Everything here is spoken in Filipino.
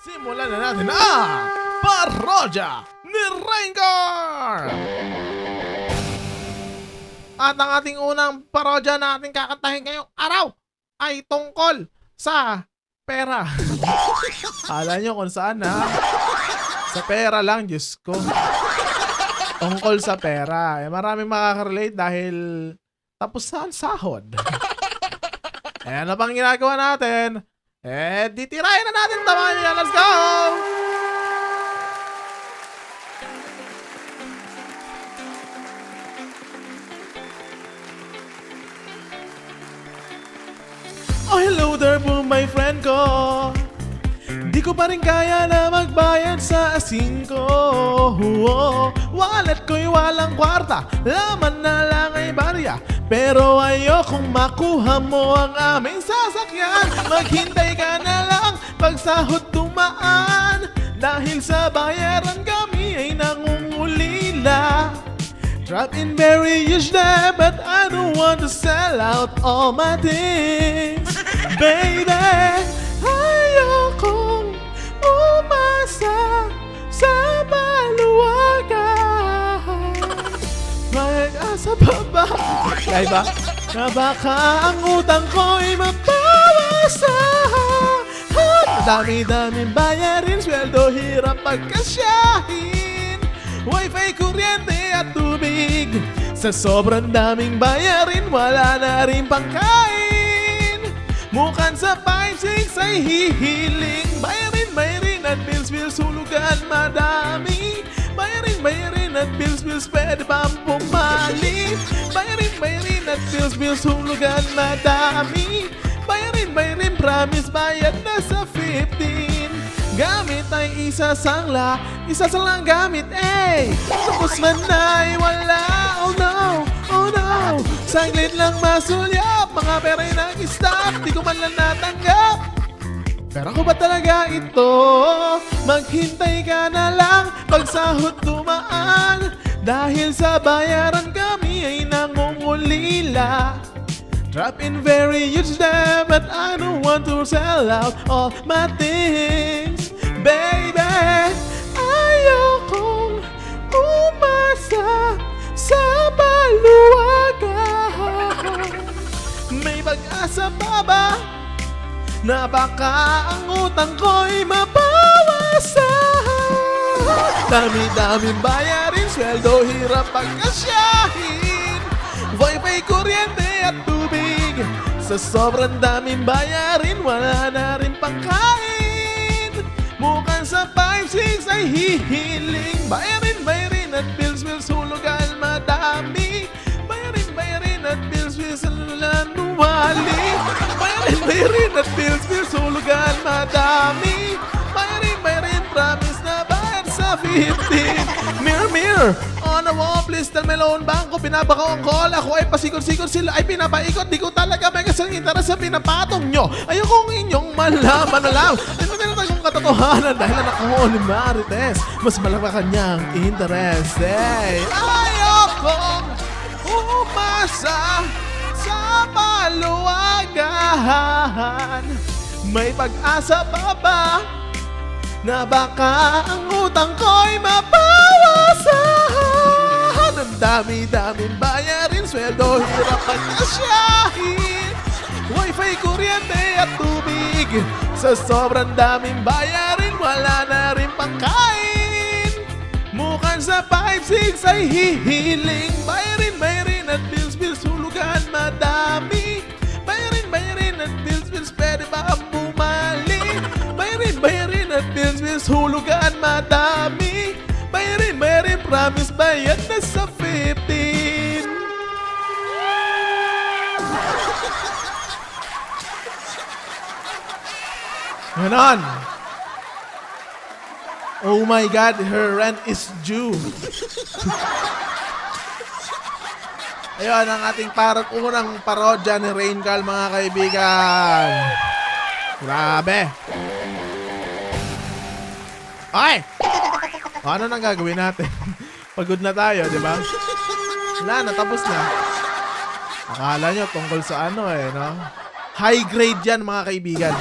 Simulan na natin ang Parodya ni Rengar! At ang ating unang parodya na ating kakantahin ngayong araw ay tungkol sa pera. Alam nyo kung saan ha? Sa pera lang, Diyos ko. Tungkol sa pera. Maraming makaka-relate dahil tapos na ang sahod. Ano pang ginagawa natin? Ditirayan na natin tamaan niya. Let's go! Oh, hello there po, my friend ko. Di ko pa rin kaya na magbayad sa asin ko. Wallet ko'y walang kwarta, laman na lang ay barya. Pero ayokong makuha mo ang aming sasakyan. Maghintay ka na lang pag sahod tumaan. Dahil sa bayaran kami ay nangungulila. Drop in very huge debt, but I don't want to sell out all my things. Baby, ayokong umasa sa maluwagan. Mag-asa pa ba? Kaya ba? Na baka ang utang ko'y mabawasan. Dami-daming bayarin, sweldo hirap pagkasyahin. Wifi, kuryente at tubig. Sa sobrang daming bayarin, wala na rin pangkain. Mukhang sa 5-6 ay hihiling. Bayarin at bills, hulugan madami. Bayarin at bills, pwede bang pumali? Bayarin at bills, hulugan madami. Bayarin, promise, bayad na sa 15. Gamit ay isasangla gamit, tapos man ay wala, oh no, saglit lang masulyap, mga pera'y nag-stop, di ko man lang natanggap. Pero ako ba talaga ito? Maghintay ka na lang pag sahod dumaan. Dahil sa bayaran kami ay nangungulila. Drop in very huge debt, but I don't want to sell out all my things. Baby, ayokong umasa sa maluwagan. May pag-asa pa ba na baka ang utang ko'y mabawasan? Dami-daming bayarin, sweldo hirap pagkasyahin. Wifi, kuryente at tubig. Sa sobrang daming bayarin, wala na rin pangkain. Mukhang sa 5-6 ay hihiling. Bayarin at bills, hulugan madami. Bayarin at bills, lanuwali. Bayarin at bills, hulugan madami. Bayarin, promise na bayad sa 15. Mirror, on the wall, please tell me loan bangko. Pinabakaw ang call, ako ay pasikot-sikot, sila ay pinapaikot. Di ko talaga may kasang interes sa pinapatong nyo. Ayokong inyong malaman na lang. Ito tinatagong katotohanan dahil anak ko ni Marites. Mas malaki kanyang interes. Ayokong umasa sa maluwagan. May pag-asa pa ba na baka ang utang ko'y mabawasan? Ang dami-daming bayarin, sweldo hirap pagkasyahin. Wifi, kuryente at tubig. Sa sobrang daming bayarin, wala na rin pangkain. Mukhang sa 5-6 ay hihiling. Bayarin at bills, hulugan madami. Bayarin at bills, pwede ba ang bumali? Bayarin at bills, hulugan madami. Bayarin, promise, bayad na sa 15. Ganon. Oh my God, her rent is due. Ayun ang ating unang parodya ni Rengar, mga kaibigan. Grabe. Ay! Ano nang gagawin natin? Pagod na tayo, di ba? Wala na, tapos na. Akala nyo tungkol sa no? High grade yan, mga kaibigan.